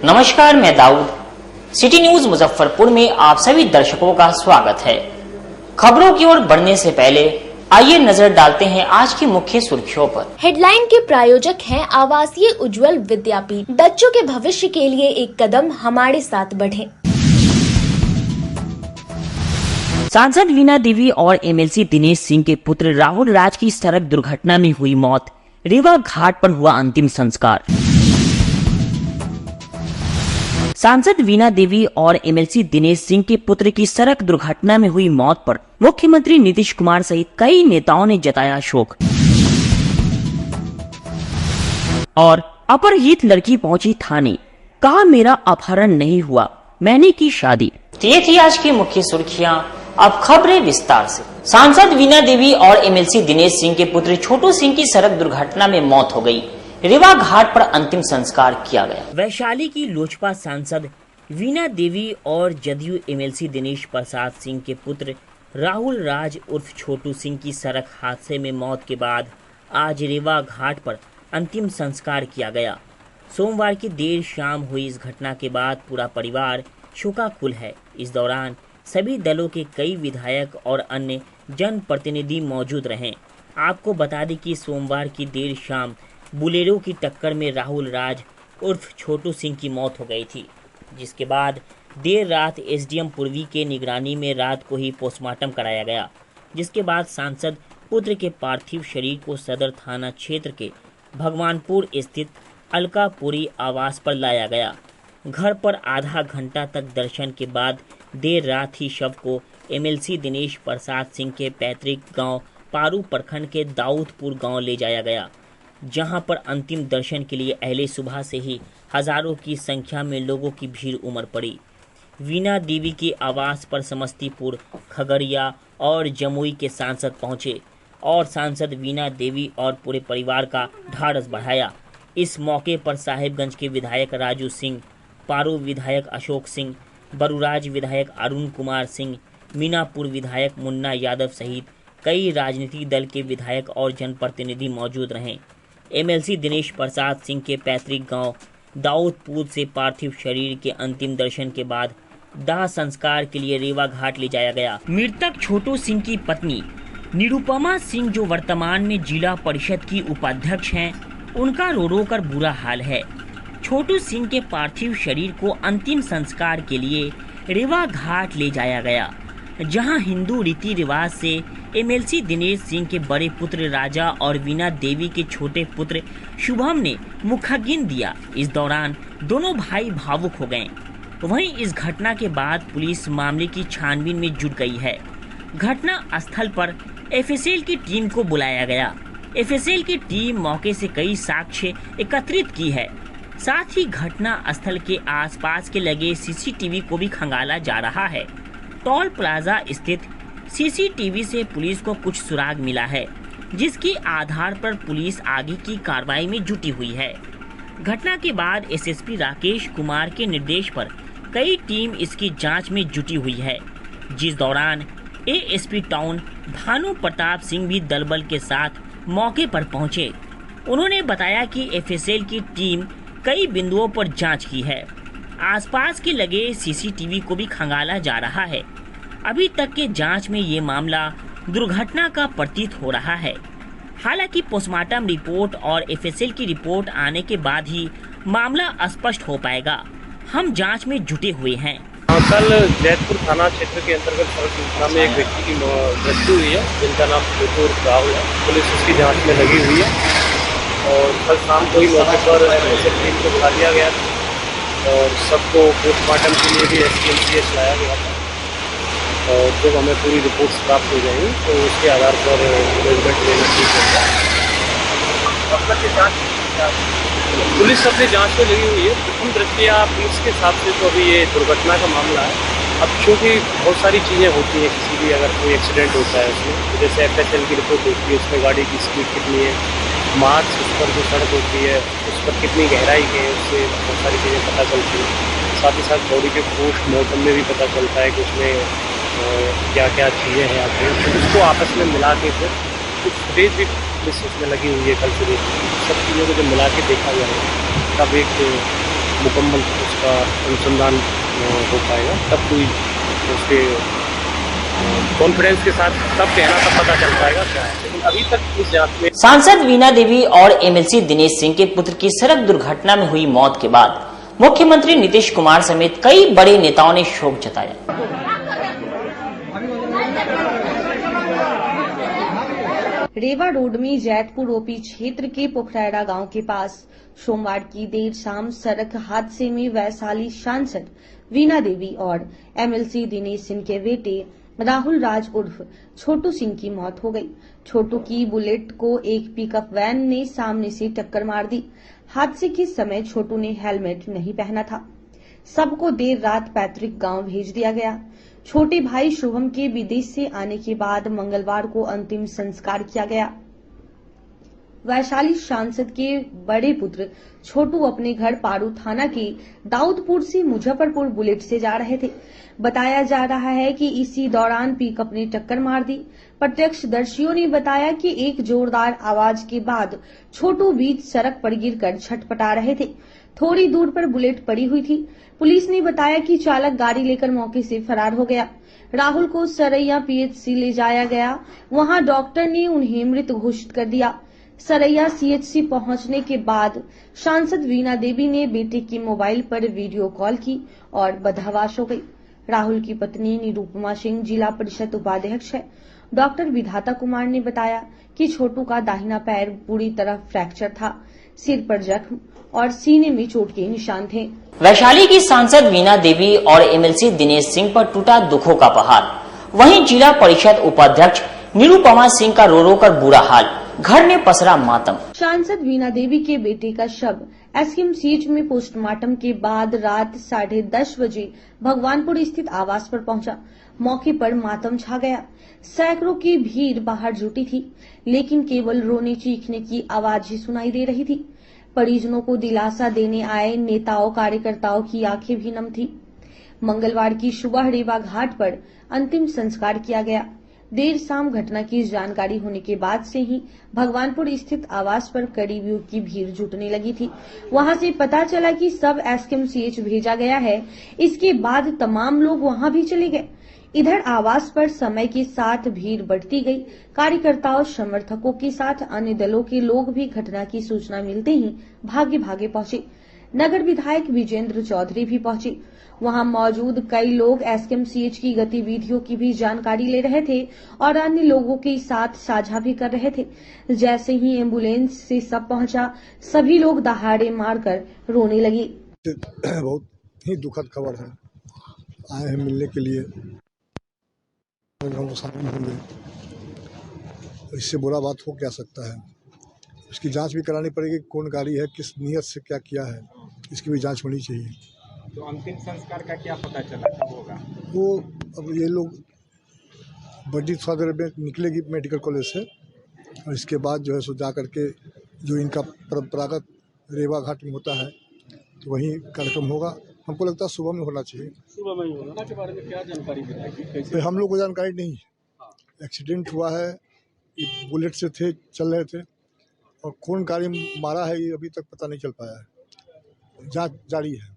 नमस्कार, मैं Dawood. City news Muzaffarpur में आप सभी दर्शकों का स्वागत है। खबरों की ओर बढ़ने से पहले आइए नजर डालते हैं आज की मुख्य सुर्खियों पर। हेडलाइन के प्रायोजक हैं आवासीय उज्जवल विद्यापीठ। बच्चों के भविष्य के लिए एक कदम हमारे साथ बढ़ें। सांसद वीणा देवी और एमएलसी दिनेश सिंह के पुत्र राहुल राज की सड़क दुर्घटना में हुई मौत। रेवा घाट पर हुआ अंतिम संस्कार। सांसद वीणा देवी और एमएलसी दिनेश सिंह के पुत्र की सड़क दुर्घटना में हुई मौत पर मुख्यमंत्री नीतीश कुमार सहित कई नेताओं ने जताया शोक। और अपहृत लड़की पहुंची थाने, कहा मेरा अपहरण नहीं हुआ, मैंने की शादी। ये थी आज की मुख्य सुर्खियां। अब खबरें विस्तार से। सांसद वीणा देवी और एमएलसी दिनेश सिंह के पुत्र छोटू सिंह की सड़क दुर्घटना में मौत हो गई। रेवा घाट पर अंतिम संस्कार किया गया। वैशाली की लोजपा सांसद वीणा देवी और जदयू एमएलसी दिनेश प्रसाद सिंह के पुत्र राहुल राज उर्फ छोटू सिंह की सड़क हादसे में मौत के बाद आज रेवा घाट पर अंतिम संस्कार किया गया। सोमवार की देर शाम हुई इस घटना के बाद पूरा परिवार शोकाकुल है। इस दौरान सभी दलों के कई विधायक और अन्य जनप्रतिनिधि मौजूद रहे। आपको बता दें कि सोमवार की देर शाम बुलेरो की टक्कर में राहुल राज उर्फ छोटू सिंह की मौत हो गई थी, जिसके बाद देर रात एसडीएम पूर्वी के निगरानी में रात को ही पोस्टमार्टम कराया गया, जिसके बाद सांसद पुत्र के पार्थिव शरीर को सदर थाना क्षेत्र के भगवानपुर स्थित अलकापुरी आवास पर लाया गया। घर पर आधा घंटा तक दर्शन के बाद देर रात ही शव को एमएलसी दिनेश प्रसाद सिंह के पैतृक गांव पारू प्रखंड के दाऊदपुर गांव ले जाया गया, जहां पर अंतिम दर्शन के लिए अहले सुबह से ही हजारों की संख्या में लोगों की भीड़ उमड़ पड़ी। वीणा देवी के आवास पर समस्तीपुर, खगड़िया और जमुई के सांसद पहुंचे और सांसद वीणा देवी और पूरे परिवार का ढाढ़स बढ़ाया। इस मौके पर साहिबगंज के विधायक राजू सिंह, पारू विधायक अशोक सिंह, बरुराज विधायक अरुण कुमार सिंह, मीनापुर विधायक मुन्ना यादव सहित कई राजनीतिक दल के विधायक और जनप्रतिनिधि मौजूद रहे। एमएलसी दिनेश प्रसाद सिंह के पैतृक गांव दाऊदपुर से पार्थिव शरीर के अंतिम दर्शन के बाद दाह संस्कार के लिए रेवा घाट ले जाया गया। मृतक छोटू सिंह की पत्नी निरुपमा सिंह, जो वर्तमान में जिला परिषद की उपाध्यक्ष हैं, उनका रो रो कर बुरा हाल है। छोटू सिंह के पार्थिव शरीर को अंतिम संस्कार के लिए रेवा घाट ले जाया गया, जहां हिंदू रीति रिवाज से एमएलसी दिनेश सिंह के बड़े पुत्र राजा और वीणा देवी के छोटे पुत्र शुभम ने मुखाग्नि दिया। इस दौरान दोनों भाई भावुक हो गए। वहीं इस घटना के बाद पुलिस मामले की छानबीन में जुट गई है। घटना स्थल पर एफएसएल की टीम को बुलाया गया। एफएसएल की टीम मौके से कई साक्ष्य एकत्रित की है। साथ ही घटना स्थल के आसपास के लगे सीसीटीवी को भी खंगाला जा रहा है। टोल प्लाजा स्थित सीसीटीवी से पुलिस को कुछ सुराग मिला है, जिसके आधार पर पुलिस आगे की कार्रवाई में जुटी हुई है। घटना के बाद एसएसपी राकेश कुमार के निर्देश पर कई टीम इसकी जांच में जुटी हुई है, जिस दौरान एएसपी टाउन भानु प्रताप सिंह भी दलबल के साथ मौके पर पहुंचे। उन्होंने बताया कि एफएसएल की टीम कई बिंदुओं पर जांच की है। आसपास के लगे सीसीटीवी को भी खंगाला जा रहा है। अभी तक के जांच में ये मामला दुर्घटना का प्रतीत हो रहा है। हालांकि पोस्टमार्टम रिपोर्ट और एफएसएल की रिपोर्ट आने के बाद ही मामला स्पष्ट हो पाएगा। हम जांच में जुटे हुए हैं। कल जैतपुर थाना क्षेत्र के अंतर्गत सड़क दुर्घटना में एक व्यक्ति की मृत्यु हुई है, जिनका नाम छोटू राहुल है। पुलिस उसकी जाँच में लगी हुई है और कल शाम को ही मौके पर एफएसएल टीम को बुला लिया गया और सबको पोस्टमार्टम के लिए भी एसडीएमसीएच लाया गया था। और जब हमें पूरी रिपोर्ट्स प्राप्त हो जाएंगी तो उसके आधार पर मैनेजमेंट लेना ठीक होगा। पुलिस अपनी जांच में लगी हुई है। प्रथम दृष्टया पुलिस के हिसाब से तो अभी ये दुर्घटना का मामला है। अब चूँकि बहुत सारी चीज़ें होती हैं, किसी भी अगर कोई एक्सीडेंट होता है उसमें, तो जैसे एफएसएल की रिपोर्ट होती है, उसमें गाड़ी की स्पीड कितनी है, मार्च उस पर जो सड़क होती है उस पर कितनी गहराई है, उससे बहुत सारी चीज़ें पता चलती हैं। साथ ही साथ बॉडी के पोस्टमार्टम में भी पता चलता है कि उसमें क्या क्या चीज़ें हैं आते हैं। तो उसको आपस में मिला के फिर कुछ फुटेज भी पुलिस उसमें लगी हुई है। कल से सब चीज़ों को जब मिला के देखा जाए तब एक मुकम्मल का अनुसंधान हो पाएगा, तब कोई उसके कॉन्फिडेंस के साथ तब कहना, तब पता चल पाएगा क्या है। लेकिन अभी तक इस जांच में सांसद वीणा देवी और एमएलसी दिनेश सिंह के पुत्र की सड़क दुर्घटना में हुई मौत के बाद मुख्यमंत्री नीतीश कुमार समेत कई बड़े नेताओं ने शोक जताया। रेवा रोड में जैतपुर ओपी क्षेत्र के पोखराड़ा गांव के पास सोमवार की देर शाम सड़क हादसे में वैशाली सांसद वीणा देवी और एमएलसी दिनेश सिंह के बेटे राहुल राज उर्फ छोटू सिंह की मौत हो गई। छोटू की बुलेट को एक पिकअप वैन ने सामने से टक्कर मार दी। हादसे के समय छोटू ने हेलमेट नहीं पहना था। सबको देर रात पैतृक गांव भेज दिया गया। छोटे भाई शुभम के विदेश से आने के बाद मंगलवार को अंतिम संस्कार किया गया। वैशाली सांसद के बड़े पुत्र छोटू अपने घर पारू थाना के दाऊदपुर से मुजफ्फरपुर बुलेट से जा रहे थे। बताया जा रहा है कि इसी दौरान पिकअप ने टक्कर मार दी। प्रत्यक्षदर्शियों ने बताया कि एक जोरदार आवाज के बाद छोटू बीच सड़क पर गिरकर छटपटा रहे थे। थोड़ी दूर पर बुलेट पड़ी हुई थी। पुलिस ने बताया कि चालक गाड़ी लेकर मौके से फरार हो गया। राहुल को सरैया पीएचसी ले जाया गया। वहां डॉक्टर ने उन्हें मृत घोषित कर दिया। सरैया सीएचसी पहुंचने के बाद सांसद वीणा देवी ने बेटे के मोबाइल पर वीडियो कॉल की और बदहवास हो गई। राहुल की पत्नी निरूपमा सिंह जिला परिषद उपाध्यक्ष है। डॉक्टर विधाता कुमार ने बताया कि छोटू का दाहिना पैर पूरी तरह फ्रैक्चर था। सिर पर जख्म और सीने में चोट के निशान थे। वैशाली की सांसद वीणा देवी और एमएलसी दिनेश सिंह पर टूटा दुखों का पहाड़। वहीं जिला परिषद उपाध्यक्ष निरूपमा सिंह का रो रो कर बुरा हाल। घर में पसरा मातम। सांसद वीणा देवी के बेटे का शव एसकेएमसीएच में पोस्टमार्टम के बाद रात 10:30 बजे भगवानपुर स्थित आवास पर पहुंचा। मौके पर मातम छा गया। सैकड़ों की भीड़ बाहर जुटी थी, लेकिन केवल रोने चीखने की आवाज ही सुनाई दे रही थी। परिजनों को दिलासा देने आए नेताओं कार्यकर्ताओं की आंखें भी नम थी। मंगलवार की सुबह रेवा घाट पर अंतिम संस्कार किया गया। देर शाम घटना की जानकारी होने के बाद से ही भगवानपुर स्थित आवास पर करीबियों की भीड़ जुटने लगी थी। वहां से पता चला कि सब एसकेएमसीएच भेजा गया है। इसके बाद तमाम लोग वहां भी चले गए। इधर आवास पर समय के साथ भीड़ बढ़ती गई। कार्यकर्ताओं समर्थकों के साथ अन्य दलों के लोग भी घटना की सूचना मिलते ही भागे भागे पहुंचे। नगर विधायक विजेंद्र चौधरी भी पहुंचे। वहां मौजूद कई लोग एसकेएमसीएच की गतिविधियों की भी जानकारी ले रहे थे और अन्य लोगों के साथ साझा भी कर रहे थे। जैसे ही एम्बुलेंस से सब पहुंचा, सभी लोग दहाड़े मारकर रोने लगे। बहुत ही दुखद खबर है। आए हैं मिलने के लिए, हम तो शामिल होंगे। इससे बुरा बात हो क्या सकता है। इसकी जांच भी करानी पड़ेगी। कौन गाड़ी है, किस नियत से क्या किया है, इसकी भी जांच होनी चाहिए। तो अंतिम संस्कार का क्या पता चला कब होगा? वो अब ये लोग बड़ी सदर में निकलेगी मेडिकल कॉलेज से, और इसके बाद जो है सो जा करके जो इनका परंपरागत रेवा घाट में होता है तो वहीं कार्यक्रम होगा। हमको लगता है सुबह में होना चाहिए। सुबह में ही होगा। के बारे में क्या जानकारी मिलेगी? कैसे? हम लोग को जानकारी नहीं है। एक्सीडेंट हुआ है, ये बुलेट से थे, चल रहे थे, और कौन गाड़ी मारा है ये अभी तक पता नहीं चल पाया है। जांच जारी है।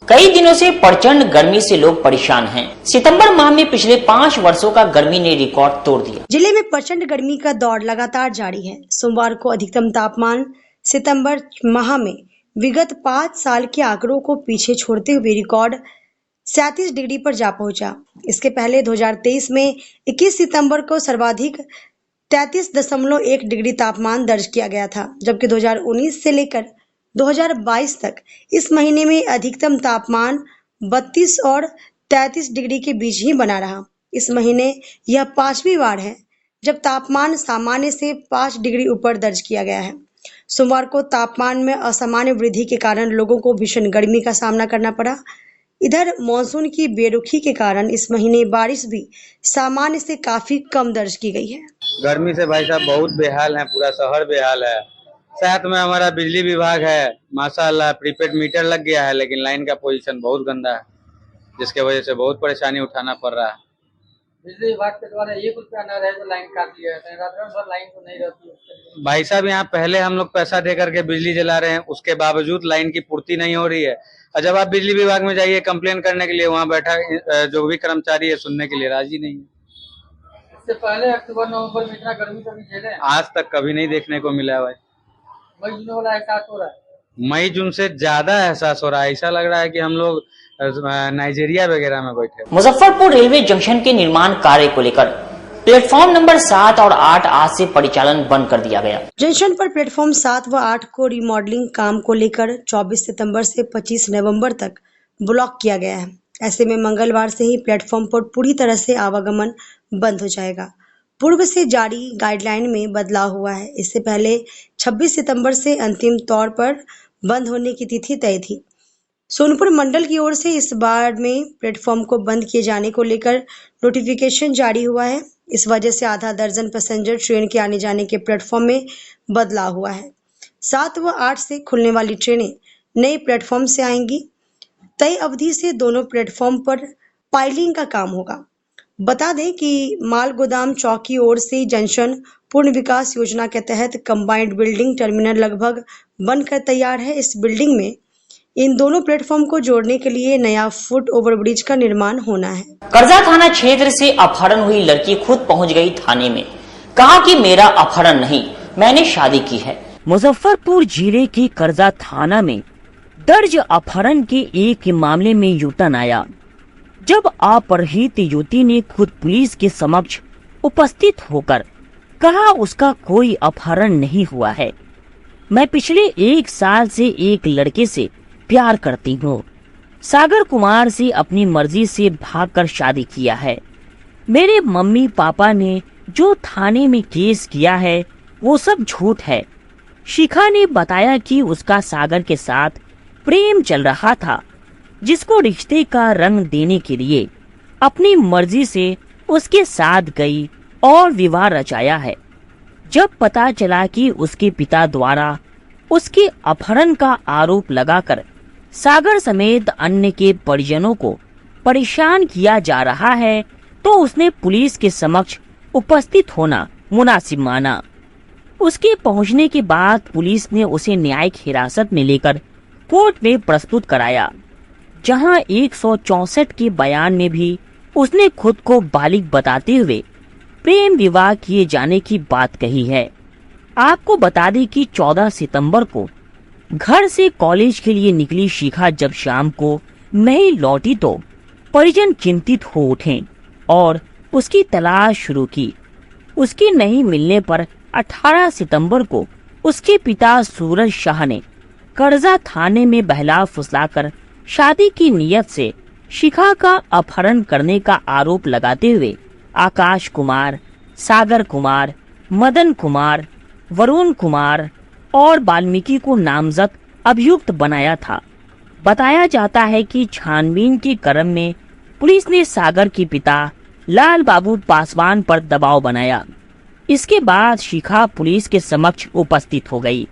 कई दिनों से प्रचंड गर्मी से लोग परेशान हैं। सितंबर माह में पिछले 5 वर्षों का गर्मी ने रिकॉर्ड तोड़ दिया। जिले में प्रचंड गर्मी का दौर लगातार जारी है। सोमवार को अधिकतम तापमान सितंबर माह में विगत 5 साल के आंकड़ों को पीछे छोड़ते हुए रिकॉर्ड 37 डिग्री पर जा पहुंचा। इसके पहले 2023 में 21 सितंबर को सर्वाधिक 33.1 डिग्री तापमान दर्ज किया गया था, जबकि 2019 से लेकर 2022 तक इस महीने में अधिकतम तापमान 32 और 33 डिग्री के बीच ही बना रहा। इस महीने यह 5वीं बार है जब तापमान सामान्य से 5 डिग्री ऊपर दर्ज किया गया है। सोमवार को तापमान में असामान्य वृद्धि के कारण लोगों को भीषण गर्मी का सामना करना पड़ा। इधर मानसून की बेरुखी के कारण इस महीने बारिश भी सामान्य से काफी कम दर्ज की गई है। गर्मी से भाई साहब बहुत बेहाल है, पूरा शहर बेहाल है। साथ में हमारा बिजली विभाग है, माशाअल्लाह प्रीपेड मीटर लग गया है, लेकिन लाइन का पोजीशन बहुत गंदा है, जिसके वजह से बहुत परेशानी उठाना पड़ रहा है। बिजली विभाग के द्वारा 1 रुपया न रहे तो लाइन काट दिया जाता है, रात भर लाइन तो नहीं रहती है उसके लिए। भाई साहब यहाँ पहले हम लोग पैसा दे करके बिजली जला रहे हैं, उसके बावजूद लाइन की पूर्ति नहीं हो रही है। और जब आप बिजली विभाग में जाइए कंप्लेन करने के लिए, वहाँ बैठा जो भी कर्मचारी है सुनने के लिए राजी नहीं है। इससे पहले अक्टूबर नवंबर में इतना गर्मी कभी झेले? आज तक कभी नहीं देखने को मिला है भाई। मई जून वाला एहसास हो रहा है? मई जून से ज्यादा एहसास हो रहा है। ऐसा लग रहा है कि हम लोग नाइजीरिया वगैरह में बैठे। मुजफ्फरपुर रेलवे जंक्शन के निर्माण कार्य को लेकर प्लेटफॉर्म नंबर 7 और 8 आज से परिचालन बंद कर दिया गया। जंक्शन पर प्लेटफॉर्म 7 व 8 को रिमॉडलिंग काम को लेकर 24 सितंबर से 25 नवंबर तक ब्लॉक किया गया है। ऐसे में मंगलवार से ही प्लेटफॉर्म पर पूरी तरह से आवागमन बंद हो जाएगा। पूर्व से जारी गाइडलाइन में बदलाव हुआ है। इससे पहले 26 सितंबर से अंतिम तौर पर बंद होने की तिथि तय थी। सोनपुर मंडल की ओर से इस बार में प्लेटफॉर्म को बंद किए जाने को लेकर नोटिफिकेशन जारी हुआ है। इस वजह से आधा दर्जन पैसेंजर ट्रेन के आने जाने के प्लेटफॉर्म में बदलाव हुआ है। 7 व 8 से खुलने वाली ट्रेनें नए प्लेटफॉर्म से आएंगी। तय अवधि से दोनों प्लेटफॉर्म पर पाइलिंग का काम होगा। बता दें कि माल गोदाम चौक की ओर से जंक्शन पूर्ण विकास योजना के तहत कंबाइंड बिल्डिंग टर्मिनल लगभग बनकर तैयार है। इस बिल्डिंग में इन दोनों प्लेटफॉर्म को जोड़ने के लिए नया फुट ओवरब्रिज का निर्माण होना है। कर्जा थाना क्षेत्र से अपहरण हुई लड़की खुद पहुंच गई थाने में, कहा कि मेरा अपहरण नहीं, मैंने शादी की है। मुजफ्फरपुर जिले के कर्जा थाना में दर्ज अपहरण के एक मामले में यूटर्न आया, जब अपहृत युवती ने खुद पुलिस के समक्ष उपस्थित होकर कहा उसका कोई अपहरण नहीं हुआ है। मैं पिछले 1 साल से एक लड़के से प्यार करती हूँ। सागर कुमार से अपनी मर्जी से भागकर शादी किया है। मेरे मम्मी पापा ने जो थाने में केस किया है वो सब झूठ है। शिखा ने बताया कि उसका सागर के साथ प्रेम चल रहा था, जिसको रिश्ते का रंग देने के लिए अपनी मर्जी से उसके साथ गई और विवाह रचाया है। जब पता चला कि उसके पिता द्वारा उसके अपहरण का आरोप लगाकर सागर समेत अन्य के परिजनों को परेशान किया जा रहा है, तो उसने पुलिस के समक्ष उपस्थित होना मुनासिब माना। उसके पहुंचने के बाद पुलिस ने उसे न्यायिक हिरासत में लेकर कोर्ट में प्रस्तुत कराया, जहां 164 के बयान में भी उसने खुद को बालिग बताते हुए प्रेम विवाह किए जाने की बात कही है। आपको बता दें कि 14 सितंबर को घर से कॉलेज के लिए निकली शिखा जब शाम को नहीं लौटी तो परिजन चिंतित हो उठे और उसकी तलाश शुरू की। उसकी नहीं मिलने पर 18 सितंबर को उसके पिता सूरज शाह ने कर्जा थाने में बहला फुसलाकर शादी की नियत से शिखा का अपहरण करने का आरोप लगाते हुए आकाश कुमार, सागर कुमार, मदन कुमार, वरुण कुमार और वाल्मीकि को नामजद अभियुक्त बनाया था। बताया जाता है कि छानबीन के क्रम में पुलिस ने सागर के पिता लाल बाबू पासवान पर दबाव बनाया। इसके बाद शिखा पुलिस के समक्ष उपस्थित हो गई।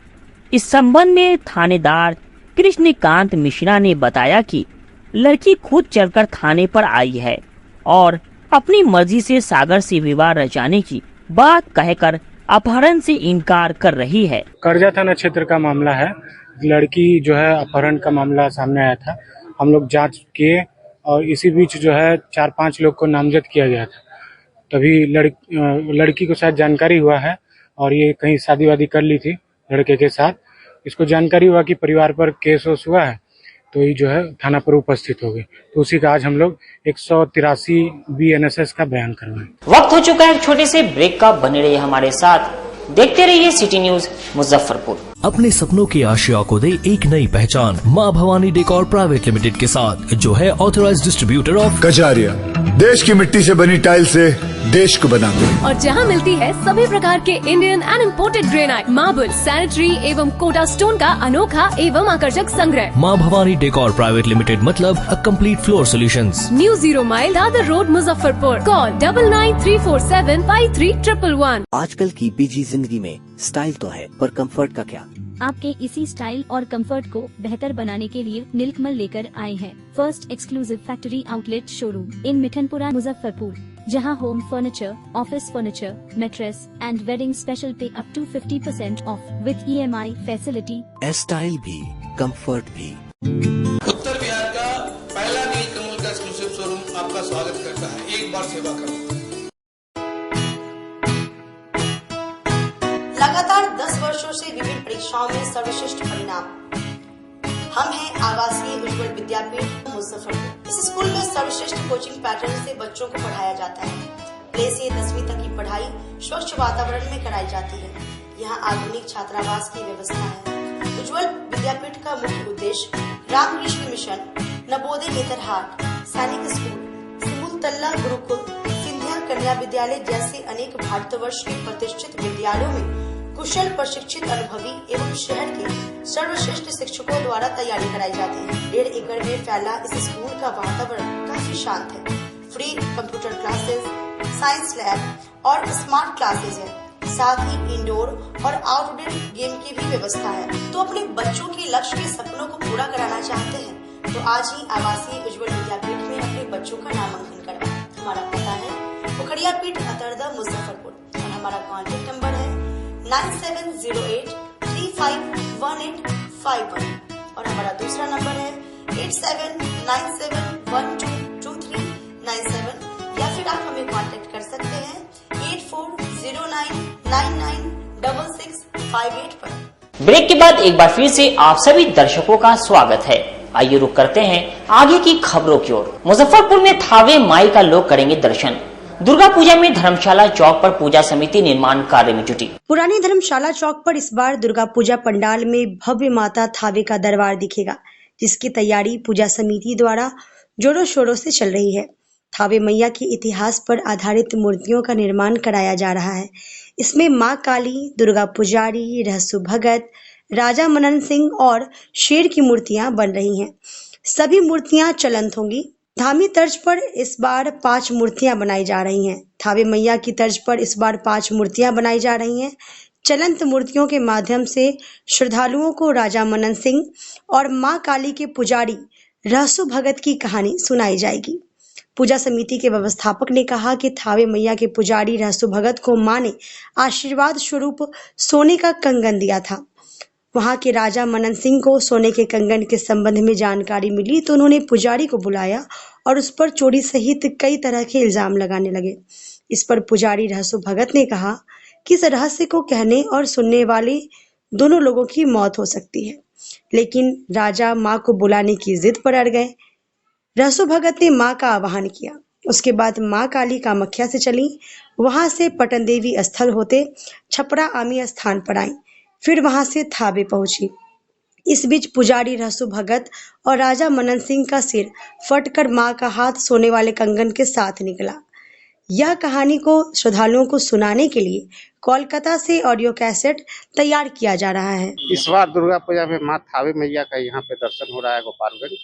इस संबंध में थानेदार कृष्णकांत मिश्रा ने बताया कि लड़की खुद चलकर थाने पर आई है और अपनी मर्जी से सागर से विवाह रचाने की बात कहकर अपहरण से इनकार कर रही है। कर्जा थाना क्षेत्र का मामला है। लड़की जो है अपहरण का मामला सामने आया था। हम लोग जांच किए और इसी बीच जो है 4-5 लोग को नामजद किया गया था। तभी लड़की को शायद जानकारी हुआ है और ये कहीं शादी वादी कर ली थी लड़के के साथ। इसको जानकारी हुआ कि परिवार पर केस वोस हुआ है, तो ये जो है थाना पर उपस्थित हो गए। तो उसी का आज हम लोग 183 BNSS का बयान करवाएं। वक्त हो चुका है एक छोटे से ब्रेक का। बने रहिए हमारे साथ, देखते रहिए सिटी न्यूज मुजफ्फरपुर। अपने सपनों की आशिया को दे एक नई पहचान माँ भवानी डेकोर प्राइवेट लिमिटेड के साथ, जो है ऑथराइज्ड डिस्ट्रीब्यूटर ऑफ कजारिया। देश की मिट्टी से बनी टाइल से देश को बनाते हैं। और जहां मिलती है सभी प्रकार के Indian and imported granite, marble, sanitary एवं कोटा स्टोन का अनोखा एवं आकर्षक संग्रह। माँ भवानी डेकोर प्राइवेट लिमिटेड मतलब a complete floor solutions. New 0 mile Dadar road Muzaffarpur. Call 9934753111। आजकल की बिजी जिंदगी में स्टाइल तो है, पर कंफर्ट का क्या? आपके इसी स्टाइल और कंफर्ट को बेहतर बनाने के लिए नीलकमल लेकर आए हैं first exclusive factory outlet showroom in Mithanpura Muzaffarpur. जहां home furniture, office furniture, mattress and wedding special pay up to 50% off with EMI facility. Style भी, कंफर्ट भी। उत्तर बिहार का पहला नीलकमल का एक्सक्लूसिव शोरूम आपका स्वागत करता है। एक बार सेवा करो। लगातार 10 वर्षों से विभिन्न परीक्षाओं में सर्वश्रेष्ठ परिणाम। हम हैं आवासीय उज्ज्वल विद्यापीठ मुजफ्फरपुर। इस स्कूल में सर्वश्रेष्ठ कोचिंग पैटर्न से बच्चों को पढ़ाया जाता है। प्ले से 10वीं तक की पढ़ाई स्वच्छ वातावरण में कराई जाती है। यहाँ आधुनिक छात्रावास की व्यवस्था है। उज्ज्वल विद्यापीठ का मुख्य उद्देश्य रामकृष्ण मिशन, नवोदय नेतरहाट, सैनिक स्कूल, सिमुलतल्ला गुरुकुल, सिंधिया कन्या विद्यालय जैसे अनेक भारतवर्ष के प्रतिष्ठित विद्यालयों में कुशल प्रशिक्षित अनुभवी एवं शहर के सर्वश्रेष्ठ शिक्षकों द्वारा तैयारी कराई जाती है। 1.5 एकड़ में फैला इस स्कूल का वातावरण काफी शांत है। Free computer classes, science lab और स्मार्ट क्लासेस है। साथ ही इंडोर और आउटडोर गेम की भी व्यवस्था है। तो अपने बच्चों के लक्ष्य के सपनों को पूरा कराना चाहते हैं तो आज ही आवासीय उज्ज्वल विद्यापीठ में अपने बच्चों का नामांकन करवाएं। हमारा पता है पोखरिया पीठ अतरदा मुजफ्फरपुर और हमारा कॉन्टेक्ट नंबर है 9708351851 और हमारा दूसरा नंबर है 8797122397 या फिर आप हमें कांटेक्ट कर सकते हैं 8409996658 पर। ब्रेक के बाद एक बार फिर से आप सभी दर्शकों का स्वागत है। आइए रुक करते हैं आगे की खबरों की ओर। मुजफ्फरपुर में थावे माई का लोग करेंगे दर्शन। दुर्गा पूजा में धर्मशाला चौक पर पूजा समिति निर्माण कार्य में जुटी। पुरानी धर्मशाला चौक पर इस बार दुर्गा पूजा पंडाल में भव्य माता थावे का दरबार दिखेगा, जिसकी तैयारी पूजा समिति द्वारा जोरों शोरों से चल रही है। थावे मैया के इतिहास पर आधारित मूर्तियों का निर्माण कराया जा रहा है। इसमें माँ काली, दुर्गा पुजारी, रहसु भगत, राजा मनन सिंह और शेर की मूर्तियां बन रही हैं। सभी मूर्तियां चलंत होंगी। धामी तर्ज पर इस बार 5 मूर्तियां बनाई जा रही हैं। थावे मैया की तर्ज पर इस बार 5 मूर्तियां बनाई जा रही हैं। चलंत मूर्तियों के माध्यम से श्रद्धालुओं को राजा मनन सिंह और मां काली के पुजारी रहसु भगत की कहानी सुनाई जाएगी। पूजा समिति के व्यवस्थापक ने कहा कि थावे मैया के पुजारी रहसु भगत को मां ने आशीर्वाद स्वरूप सोने का कंगन दिया था। वहां के राजा मनन सिंह को सोने के कंगन के संबंध में जानकारी मिली तो उन्होंने पुजारी को बुलाया और उस पर चोरी सहित कई तरह के इल्जाम लगाने लगे। इस पर पुजारी रहसु भगत ने कहा कि इस रहस्य को कहने और सुनने वाले दोनों लोगों की मौत हो सकती है, लेकिन राजा मां को बुलाने की जिद पर अड़ गए। रहसु भगत ने मां का आवाहन किया। उसके बाद मां काली कामाख्या से चली। वहां से पटन देवी स्थल होते छपरा आमी स्थान पर आई, फिर वहां से थावे पहुंची। इस बीच पुजारी रहसु भगत और राजा मनन सिंह का सिर फटकर मां का हाथ सोने वाले कंगन के साथ निकला। यह कहानी को श्रद्धालुओं को सुनाने के लिए कोलकाता से ऑडियो कैसेट तैयार किया जा रहा है। इस बार दुर्गा पूजा में मां थावे मैया का यहाँ पे दर्शन हो रहा है गोपालगंज,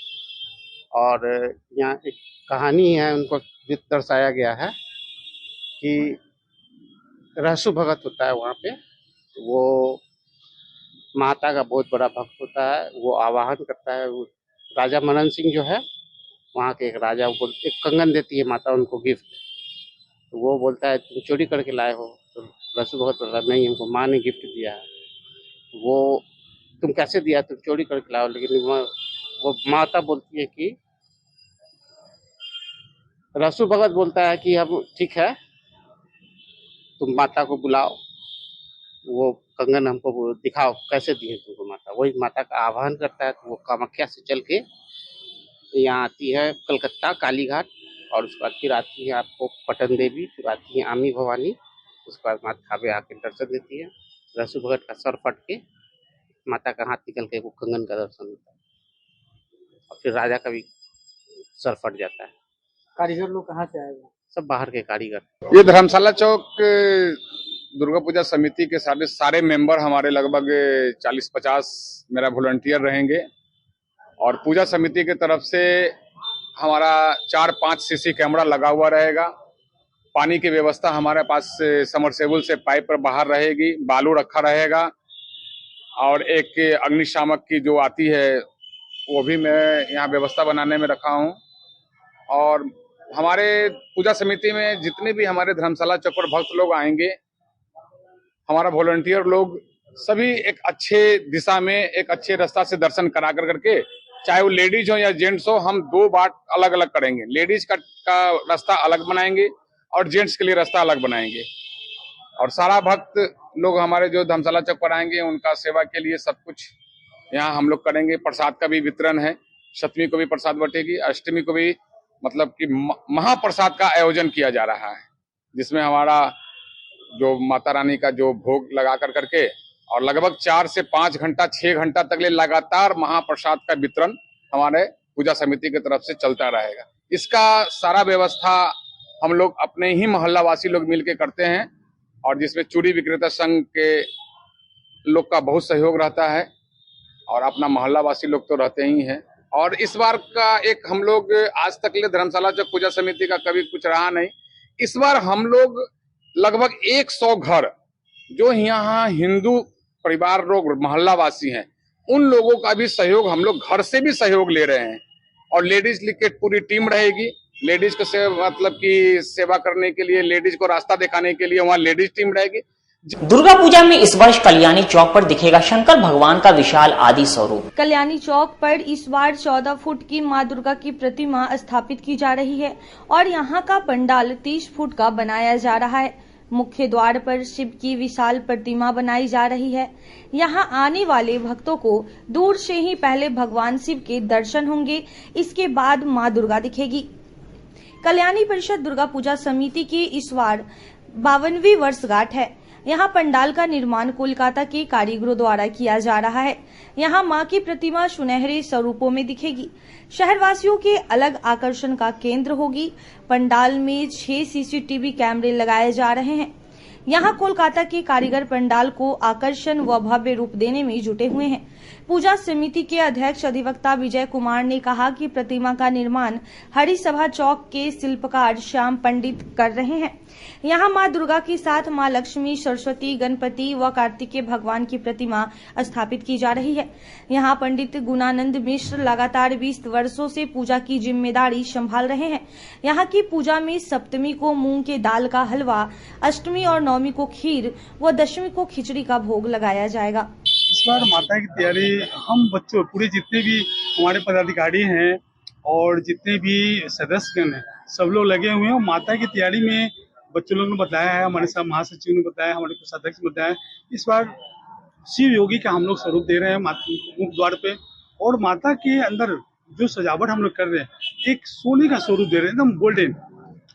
और यहाँ एक कहानी है उनको दर्शाया गया है कि रहसु भगत होता है वहाँ पे, वो माता का बहुत बड़ा भक्त होता है। वो आवाहन करता है। वो राजा मनन सिंह जो है वहाँ के एक राजा, वो एक कंगन देती है माता उनको गिफ्ट। तो वो बोलता है तुम चोरी करके लाए हो। तो रहसु भगत बोलता है नहीं, हमको माँ ने गिफ्ट दिया है। वो तुम कैसे दिया, तुम चोरी करके लाओ। लेकिन वो माता बोलती है कि रहसु भगत बोलता है कि अब ठीक है, तुम माता को बुलाओ, वो कंगन हमको दिखाओ कैसे दिए तुमको माता। वही माता का आह्वान करता है। तो वो कामाख्या से चल के यहाँ आती है कलकत्ता काली घाट, और उसके बाद फिर आती है आपको पटन देवी, फिर आती है आमी भवानी। उसके बाद माता थावे आके दर्शन देती है। रहसु भगत का सर फट के माता का हाथ निकल के वो कंगन का दर्शन होता है, और फिर राजा का भी सर फट जाता है। कारीगर लोग कहाँ से आएगा? सब बाहर के कारीगर। ये धर्मशाला चौक दुर्गा पूजा समिति के सारे मेंबर हमारे लगभग 40-50 मेरा वॉलंटियर रहेंगे, और पूजा समिति की तरफ से हमारा 4-5 सीसी कैमरा लगा हुआ रहेगा। पानी की व्यवस्था हमारे पास समरसेबुल से पाइप पर बाहर रहेगी, बालू रखा रहेगा, और एक अग्निशामक की जो आती है वो भी मैं यहाँ व्यवस्था बनाने में रखा हूँ। और हमारे पूजा समिति में जितने भी हमारे धर्मशाला चौक पर भक्त लोग आएंगे, हमारा वॉलंटियर लोग सभी एक अच्छे दिशा में, एक अच्छे रास्ता से दर्शन करा कर करके, चाहे वो लेडीज हो या जेंट्स हो, हम 2 बार अलग अलग करेंगे। लेडीज का रास्ता अलग बनाएंगे और जेंट्स के लिए रास्ता अलग बनाएंगे। और सारा भक्त लोग हमारे जो धर्मशाला चौक पर आएंगे, उनका सेवा के लिए सब कुछ यहाँ हम लोग करेंगे। प्रसाद का भी वितरण है, सप्तमी को भी प्रसाद बटेगी, अष्टमी को भी मतलब कि महाप्रसाद का आयोजन किया जा रहा है, जिसमें हमारा जो माता रानी का जो भोग लगा कर करके और लगभग 4 से 5 घंटा 6 घंटा तक ले लगातार महाप्रसाद का वितरण हमारे पूजा समिति की तरफ से चलता रहेगा। इसका सारा व्यवस्था हम लोग अपने ही मोहल्ला वासी लोग मिलकर करते हैं, और जिसमें चूड़ी विक्रेता संघ के लोग का बहुत सहयोग रहता है और अपना मोहल्ला वासी लोग तो रहते ही हैं। और इस बार का एक हम लोग आज तक ले धर्मशाला चौक पूजा समिति का कभी कुछ रहा नहीं। इस बार हम लोग लगभग 100 घर जो यहाँ हिंदू परिवार लोग मोहल्ला वासी हैं, उन लोगों का भी सहयोग हम लोग घर से भी सहयोग ले रहे हैं। और लेडीज की पूरी टीम रहेगी, लेडीज को मतलब कि सेवा करने के लिए, लेडीज को रास्ता दिखाने के लिए वहाँ लेडीज टीम रहेगी। दुर्गा पूजा में इस वर्ष कल्याणी चौक पर दिखेगा शंकर भगवान का विशाल आदि स्वरूप। कल्याणी चौक पर इस बार 14 फुट की मां दुर्गा की प्रतिमा स्थापित की जा रही है और यहां का पंडाल 30 फुट का बनाया जा रहा है। मुख्य द्वार पर शिव की विशाल प्रतिमा बनाई जा रही है। यहां आने वाले भक्तों को दूर से ही पहले भगवान शिव के दर्शन होंगे, इसके बाद मां दुर्गा दिखेगी। कल्याणी परिषद दुर्गा पूजा समिति की इस बार 52वीं वर्षगांठ है। यहाँ पंडाल का निर्माण कोलकाता के कारीगरों द्वारा किया जा रहा है। यहाँ मां की प्रतिमा सुनहरे स्वरूपों में दिखेगी, शहरवासियों के अलग आकर्षण का केंद्र होगी। पंडाल में 6 सीसीटीवी कैमरे लगाए जा रहे हैं। यहाँ कोलकाता के कारीगर पंडाल को आकर्षण व भव्य रूप देने में जुटे हुए हैं। पूजा समिति के अध्यक्ष अधिवक्ता विजय कुमार ने कहा कि प्रतिमा का निर्माण हरिसभा चौक के शिल्पकार श्याम पंडित कर रहे हैं। यहाँ मां दुर्गा के साथ मां लक्ष्मी, सरस्वती, गणपति व कार्तिकेय भगवान की प्रतिमा स्थापित की जा रही है। यहाँ पंडित गुणानंद मिश्र लगातार 20 वर्षों से पूजा की जिम्मेदारी संभाल रहे हैं। यहाँ की पूजा में सप्तमी को मूंग के दाल का हलवा, अष्टमी और नवमी को खीर व दशमी को खिचड़ी का भोग लगाया जाएगा। इस बार माता की तैयारी हम बच्चों पूरे जितने भी हमारे पदाधिकारी हैं और जितने भी सदस्यगण हैं, सब लोग लगे हुए हैं। माता की तैयारी में बच्चों लोगों ने बताया है, हमारे साथ महासचिव ने बताया, हमारे कोषाध्यक्ष ने बताया, इस बार शिव योगी का हम लोग स्वरूप दे रहे हैं मुख्य द्वार पे। और माता के अंदर जो सजावट हम लोग कर रहे हैं, एक सोने का स्वरूप दे रहे हैं, एकदम गोल्डन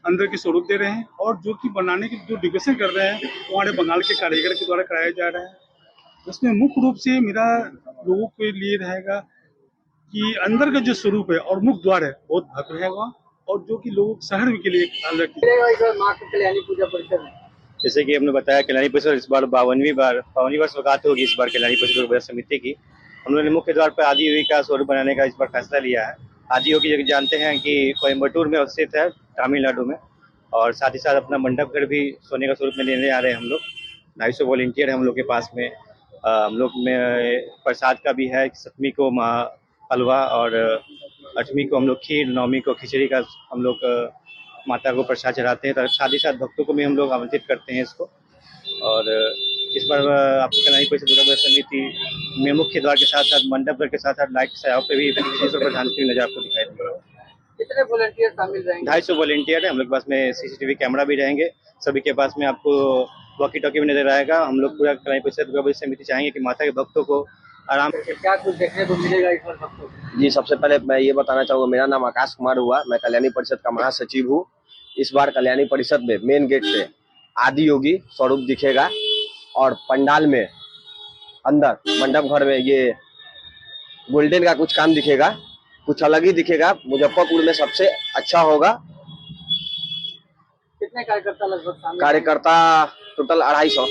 अंदर के स्वरूप दे रहे हैं। और जो कि बनाने की जो डेकोरेशन कर रहे हैं वो हमारे बंगाल के कारीगर के द्वारा कराया जा रहा है। उसमें मुख्य रूप से मेरा लोगों के लिए रहेगा कि अंदर का जो स्वरूप है और मुख्य द्वार है बहुत भव्य रहेगा, और जो कि लोग शहर के लिए अलग कल्याणी पूजा परिषद में जैसे कि हमने बताया कल्याणी परिषद इस बार 52वीं वर्षगांठ होगी इस बार कल्याणी परिषद पूजा समिति की। हम लोगों ने मुख्य द्वार पर आदि योगी का स्वरूप बनाने का इस बार फैसला लिया है। आदि योगी जो जानते हैं कि कोयम्बटूर में स्थित है, तमिलनाडु में, और साथ ही साथ अपना मंडप घर भी सोने का स्वरूप में लेने आ रहे हैं हम लोग। 250 वॉलंटियर है हम लोग के पास में। हम लोग में प्रसाद का भी है, सप्तमी को हलवा और अष्टमी को हम लोग खीर, नवमी को खिचड़ी का हम लोग माता को प्रसाद चढ़ाते हैं। तो साथ ही साथ भक्तों को भी हम लोग आमंत्रित करते हैं इसको। और इस बार आपको कल्याणी परिषद दुर्गा पूजा समिति में मुख्य द्वार के साथ साथ मंडप घर के साथ साथ लाइट सजावट पे भी विशेष रूप से ध्यान नजर आपको दिखाई देगा। कितने वॉलंटियर शामिल रहेंगे? 250 वॉलंटियर है हम लोग के पास में। सीसीटीवी कैमरा भी रहेंगे, सभी के पास में आपको वॉकी टॉकी भी नजर आएगा। हम लोग पूरा कल्याणी परिषद दुर्गा पूजा समिति चाहेंगे कि माता के भक्तों को आराम से क्या कुछ देखने को मिलेगा इस बार भक्तों को? जी, सबसे पहले मैं ये बताना चाहूँगा, मेरा नाम आकाश कुमार हुआ, मैं कल्याणी परिषद का महासचिव हूँ। इस बार कल्याणी परिषद में मेन गेट से आदि योगी स्वरूप दिखेगा और पंडाल में अंदर मंडप घर में ये गोल्डन का कुछ काम दिखेगा, कुछ अलग ही दिखेगा। मुजफ्फरपुर में सबसे अच्छा होगा। कितने कार्यकर्ता लगभग? कार्यकर्ता टोटल 250।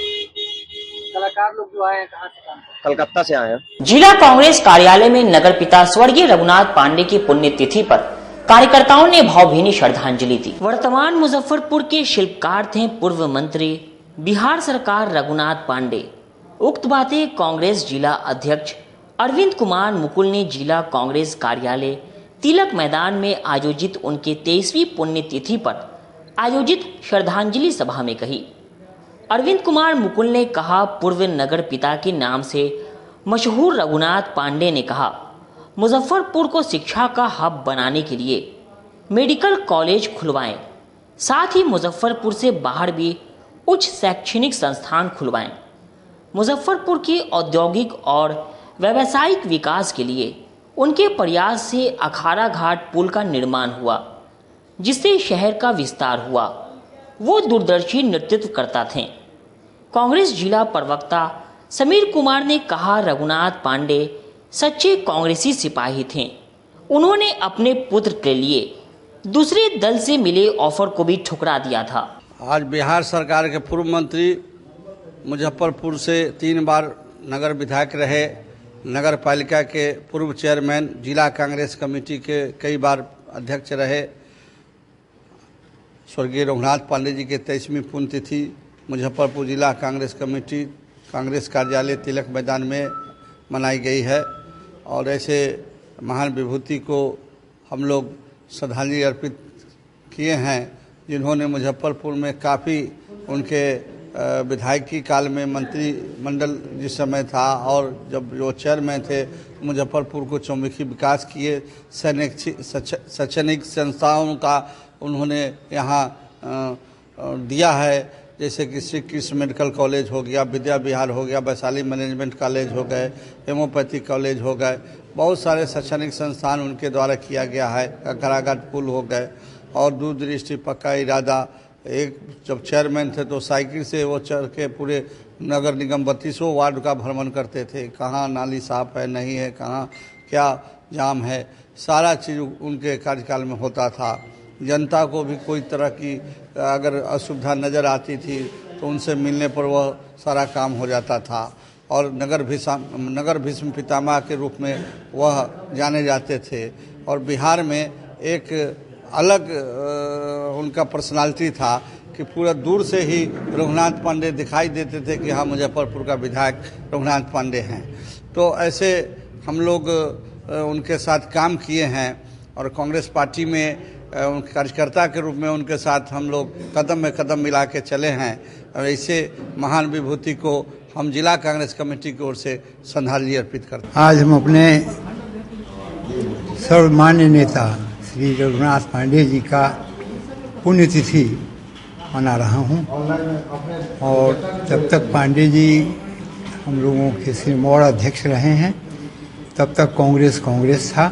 कलाकार लोग जो आए हैं कहाँ से? कलकत्ता से आए हैं। जिला कांग्रेस कार्यालय में नगर पिता स्वर्गीय रघुनाथ पांडे की पुण्यतिथि पर कार्यकर्ताओं ने भावभीनी श्रद्धांजलि दी। वर्तमान मुजफ्फरपुर के शिल्पकार थे पूर्व मंत्री बिहार सरकार रघुनाथ पांडे। उक्त बातें कांग्रेस जिला अध्यक्ष अरविंद कुमार मुकुल ने जिला कांग्रेस कार्यालय तिलक मैदान में आयोजित उनके 23वीं पुण्यतिथि पर आयोजित श्रद्धांजलि सभा में कही। अरविंद कुमार मुकुल ने कहा, पूर्व नगर पिता के नाम से मशहूर रघुनाथ पांडे ने कहा, मुजफ्फरपुर को शिक्षा का हब बनाने के लिए मेडिकल कॉलेज खुलवाएं, साथ ही मुजफ्फरपुर से बाहर भी उच्च शैक्षणिक संस्थान खुलवाएं। मुजफ्फरपुर के औद्योगिक और व्यावसायिक विकास के लिए उनके प्रयास से अखाड़ा घाट पुल का निर्माण हुआ, जिससे शहर का विस्तार हुआ। वो दूरदर्शी नेतृत्व करता थे। कांग्रेस जिला प्रवक्ता समीर कुमार ने कहा, रघुनाथ पांडे सच्चे कांग्रेसी सिपाही थे। उन्होंने अपने पुत्र के लिए दूसरे दल से मिले ऑफर को भी ठुकरा दिया था। आज बिहार सरकार के पूर्व मंत्री, मुजफ्फरपुर से 3 बार नगर विधायक रहे, नगर पालिका के पूर्व चेयरमैन, जिला कांग्रेस कमेटी के कई बार अध्यक्ष रहे, स्वर्गीय रघुनाथ पांडे जी के 23वीं पुण्यतिथि मुजफ्फरपुर जिला कांग्रेस कमेटी कांग्रेस कार्यालय तिलक मैदान में मनाई गई है। और ऐसे महान विभूति को हम लोग श्रद्धांजलि अर्पित किए हैं, जिन्होंने मुजफ्फरपुर में काफ़ी उनके विधायकी काल में मंत्रिमंडल जिस समय था और जब जो चेयरमैन थे, मुजफ्फरपुर को चौमुखी विकास किए। शैक्षणिक संस्थाओं का उन्होंने यहाँ दिया है, जैसे कि श्री कृष्ण मेडिकल कॉलेज हो गया, विद्या विहार हो गया, वैशाली मैनेजमेंट कॉलेज हो गए, हेमोपैथी कॉलेज हो गए, बहुत सारे शैक्षणिक संस्थान उनके द्वारा किया गया है। अखाड़ाघाट पुल हो गए और दूरदृष्टि पक्का इरादा। एक जब चेयरमैन थे तो साइकिल से वो चढ़ के पूरे नगर निगम 32 वार्ड का भ्रमण करते थे, कहाँ नाली साफ है नहीं है, कहाँ क्या जाम है, सारा चीज़ उनके कार्यकाल में होता था। जनता को भी कोई तरह की अगर असुविधा नज़र आती थी तो उनसे मिलने पर वह सारा काम हो जाता था। और नगर भीष्म पितामह के रूप में वह जाने जाते थे। और बिहार में एक अलग उनका पर्सनालिटी था कि पूरा दूर से ही रघुनाथ पांडे दिखाई देते थे कि हाँ, मुजफ्फरपुर का विधायक रघुनाथ पांडे हैं। तो ऐसे हम लोग उनके साथ काम किए हैं और कांग्रेस पार्टी में उनके कार्यकर्ता के रूप में उनके साथ हम लोग कदम में कदम मिला के चले हैं। और ऐसे महान विभूति को हम जिला कांग्रेस कमेटी की ओर से श्रद्धांजलि अर्पित करते हैं। आज हम अपने सर्वमान्य नेता श्री रघुनाथ पांडे जी का पुण्यतिथि मना रहा हूं। और जब तक पांडे जी हम लोगों के सिरमौर अध्यक्ष रहे हैं तब तक कांग्रेस था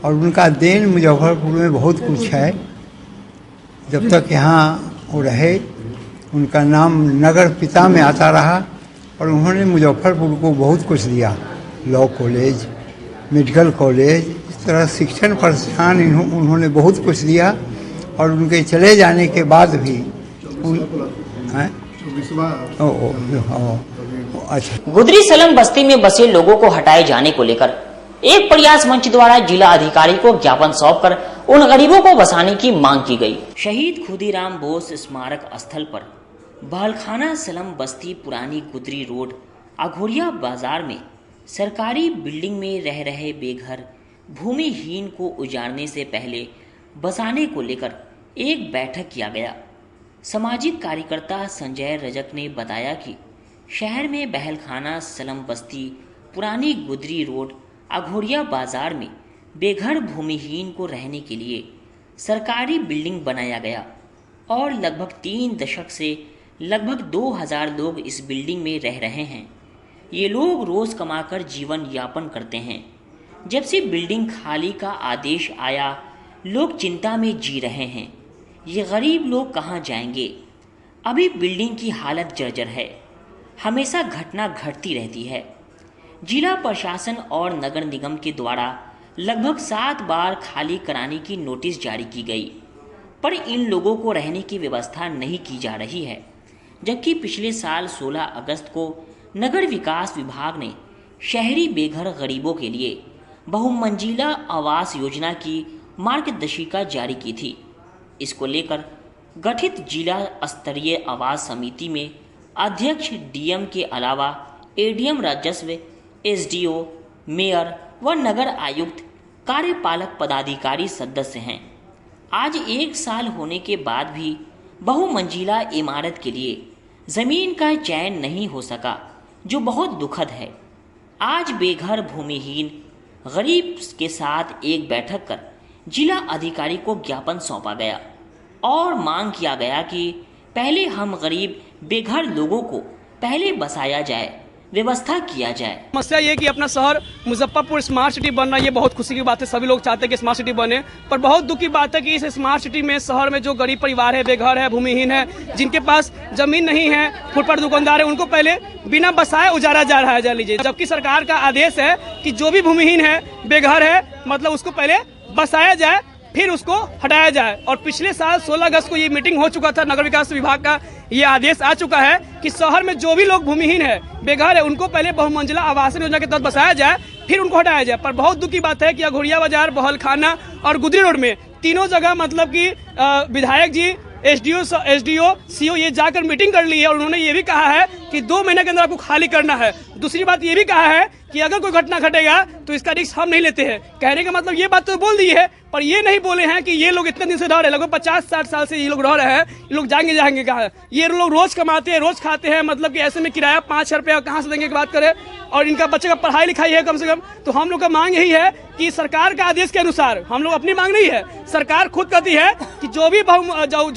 और उनका देन मुजफ्फरपुर में बहुत कुछ है। जब तक यहाँ वो रहे उनका नाम नगर पिता में आता रहा और उन्होंने मुजफ्फरपुर को बहुत कुछ दिया, लॉ कॉलेज, मेडिकल कॉलेज, इस तरह शिक्षण प्रतिष्ठान उन्होंने बहुत कुछ दिया। और उनके चले जाने के बाद भी अच्छा, गुदरी सलम बस्ती में बसे लोगों को हटाए जाने को लेकर एक प्रयास मंच द्वारा जिला अधिकारी को ज्ञापन सौंपकर उन गरीबों को बसाने की मांग की गई। शहीद खुदीराम बोस स्मारक स्थल पर बहलखाना सलम बस्ती पुरानी गुदरी रोड अघोरिया बाजार में सरकारी बिल्डिंग में रह रहे बेघर भूमिहीन को उजाड़ने से पहले बसाने को लेकर एक बैठक किया गया। सामाजिक कार्यकर्ता संजय रजक ने बताया कि शहर में बहलखाना सलम बस्ती पुरानी गुदरी रोड अघोरिया बाजार में बेघर भूमिहीन को रहने के लिए सरकारी बिल्डिंग बनाया गया और लगभग 3 दशक से लगभग 2000 लोग इस बिल्डिंग में रह रहे हैं। ये लोग रोज कमाकर जीवन यापन करते हैं। जब से बिल्डिंग खाली का आदेश आया, लोग चिंता में जी रहे हैं। ये गरीब लोग कहाँ जाएंगे? अभी बिल्डिंग की हालत जर्जर है। हमेशा घटना घटती रहती है। जिला प्रशासन और नगर निगम के द्वारा लगभग 7 बार खाली कराने की नोटिस जारी की गई, पर इन लोगों को रहने की व्यवस्था नहीं की जा रही है। जबकि पिछले साल 16 अगस्त को नगर विकास विभाग ने शहरी बेघर गरीबों के लिए बहुमंजिला आवास योजना की मार्गदर्शिका जारी की थी। इसको लेकर गठित जिला स्तरीय आवास समिति में अध्यक्ष डीएम के अलावा एडीएम राजस्व, एसडीओ, मेयर व नगर आयुक्त कार्यपालक पदाधिकारी सदस्य हैं। आज 1 साल होने के बाद भी बहुमंजिला इमारत के लिए जमीन का चयन नहीं हो सका, जो बहुत दुखद है। आज बेघर भूमिहीन गरीब के साथ एक बैठक कर जिला अधिकारी को ज्ञापन सौंपा गया और मांग किया गया कि पहले हम गरीब बेघर लोगों को पहले बसाया जाए, व्यवस्था किया जाए। समस्या ये कि अपना शहर मुजफ्फरपुर स्मार्ट सिटी बनना ये बहुत खुशी की बात है। सभी लोग चाहते हैं कि स्मार्ट सिटी बने, पर बहुत दुख की बात है कि इस स्मार्ट सिटी में शहर में जो गरीब परिवार है, बेघर है, भूमिहीन है, जिनके पास जमीन नहीं है, फुटपाथ दुकानदार है, उनको पहले बिना बसाए उजारा जा रहा है। जा लीजिए, जबकि सरकार का आदेश है कि जो भी भूमिहीन है, बेघर है, मतलब उसको पहले बसाया जाए, फिर उसको हटाया जाए। और पिछले साल 16 अगस्त को ये मीटिंग हो चुका था, नगर विकास विभाग का ये आदेश आ चुका है कि शहर में जो भी लोग भूमिहीन है, बेघर है, उनको पहले बहुमंजिला आवास योजना के तहत बसाया जाए, फिर उनको हटाया जाए। पर बहुत दुख की बात है कि अघोरिया बाजार, बहलखाना और गुदरी रोड में तीनों जगह मतलब कि विधायक जी, एसडीओ, सीओ ये जाकर मीटिंग कर ली है और उन्होंने ये भी कहा है कि 2 महीने के अंदर आपको खाली करना है। दूसरी बात ये भी कहा है कि अगर कोई घटना घटेगा तो इसका रिस्क हम नहीं लेते हैं। कहने का मतलब ये बात तो बोल दी है, पर ये नहीं बोले हैं कि ये लोग इतने दिन से रह रहे हैं, लगभग 50-60 साल से ये लोग रह रहे हैं, ये लोग जाएंगे कहाँ? ये लोग रोज कमाते हैं, रोज खाते हैं, मतलब कि ऐसे में किराया 5,000 रुपया कहाँ से देंगे की बात करें, और इनका बच्चे का पढ़ाई लिखाई है कम से कम। तो हम लोग का मांग यही है कि सरकार का आदेश के अनुसार, हम लोग अपनी मांग नहीं है, सरकार खुद कहती है कि जो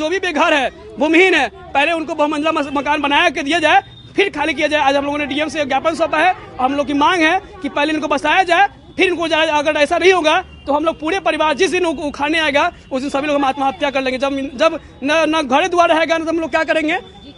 भी बेघर है, भूमिहीन है, पहले उनको बहुमंजिला मकान बनाया के दिया जाए, फिर खाली किया जाए। आज हम लोगों ने डीएम से ज्ञापन सौंपा है। हम लोग की मांग है कि पहले इनको बसाया जाए, फिर इनको जाए। अगर ऐसा नहीं होगा तो हम लोग पूरे परिवार जिस दिन उखाड़ने आएगा उस दिन सभी लोग हम आत्महत्या कर लेंगे। जब न घर द्वार रहेगा न हम लोग क्या करेंगे।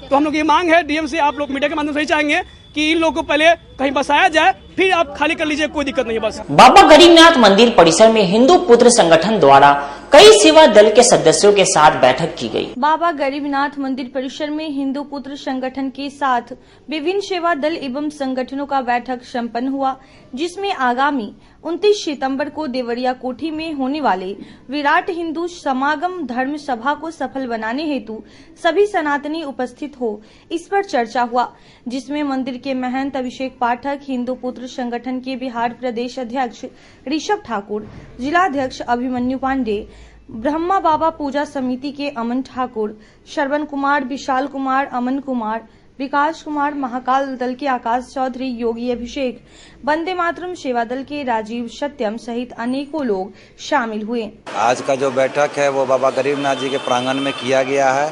तो हम लोग ये मांग है डीएम से, आप लोग मीडिया के माध्यम से चाहेंगे कि इन लोगों को पहले कहीं बसाया जाए, फिर आप खाली कर लीजिए, कोई दिक्कत नहीं है। बस बाबा गरीबनाथ मंदिर परिसर में हिंदू पुत्र संगठन द्वारा कई सेवा दल के सदस्यों के साथ बैठक की गई। बाबा गरीबनाथ मंदिर परिसर में हिंदू पुत्र संगठन के साथ विभिन्न सेवा दल एवं संगठनों का बैठक संपन्न हुआ, जिसमें आगामी 29 सितंबर को देवरिया कोठी में होने वाले विराट हिंदू समागम धर्म सभा को सफल बनाने हेतु सभी सनातनी उपस्थित हो, इस पर चर्चा हुआ, जिसमें मंदिर के महंत अभिषेक पाठक, हिंदू पुत्र संगठन के बिहार प्रदेश अध्यक्ष ऋषभ ठाकुर, जिलाध्यक्ष अभिमन्यु पांडे, ब्रह्मा बाबा पूजा समिति के अमन ठाकुर, श्रवण कुमार, विशाल कुमार, अमन कुमार, विकास कुमार, महाकाल दल के आकाश चौधरी, योगी अभिषेक, वंदे मातरम सेवा दल के राजीव सत्यम सहित अनेकों लोग शामिल हुए। आज का जो बैठक है वो बाबा गरीबनाथ जी के प्रांगण में किया गया है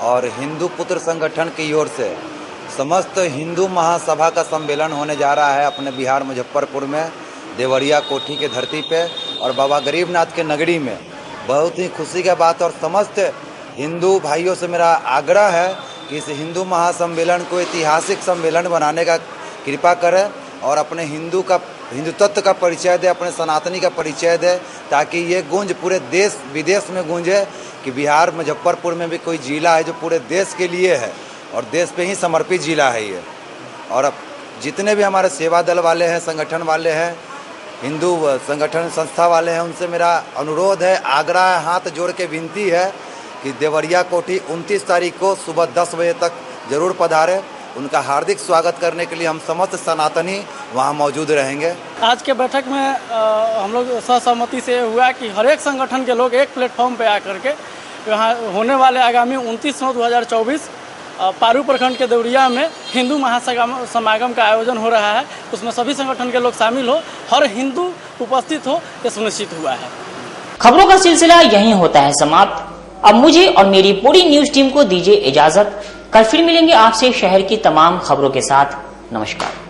और हिंदू पुत्र संगठन की ओर से समस्त हिंदू महासभा का सम्मेलन होने जा रहा है अपने बिहार मुजफ्फरपुर में, देवरिया कोठी के धरती पे और बाबा गरीबनाथ के नगरी में। बहुत ही खुशी का बात और समस्त हिंदू भाइयों से मेरा आग्रह है कि इस हिंदू महासम्मेलन को ऐतिहासिक सम्मेलन बनाने का कृपा करें और अपने हिंदुत्व का परिचय दे, अपने सनातनी का परिचय दे, ताकि ये गूंज पूरे देश विदेश में गूंजे कि बिहार मुजफ्फरपुर में भी कोई जिला है जो पूरे देश के लिए है और देश पे ही समर्पित जिला है ये। और अब जितने भी हमारे सेवा दल वाले हैं, संगठन वाले हैं, हिंदू संगठन संस्था वाले हैं, उनसे मेरा अनुरोध है, आग्रह है, हाथ जोड़ के विनती है कि देवरिया कोठी 29 तारीख को सुबह 10 बजे तक जरूर पधारें। उनका हार्दिक स्वागत करने के लिए हम समस्त सनातनी वहां मौजूद रहेंगे। आज के बैठक में हम लोग सहमति से हुआ कि हर एक संगठन के लोग एक प्लेटफॉर्म पे आकर के यहाँ होने वाले आगामी 29/9/2024 पारू प्रखंड के देवरिया में हिंदू महासमागम का आयोजन हो रहा है, उसमें सभी संगठन के लोग शामिल हो, हर हिंदू उपस्थित हो, ये सुनिश्चित हुआ है। खबरों का सिलसिला यहीं होता है समाप्त। अब मुझे और मेरी पूरी न्यूज टीम को दीजिए इजाजत। कल फिर मिलेंगे आपसे शहर की तमाम खबरों के साथ। नमस्कार।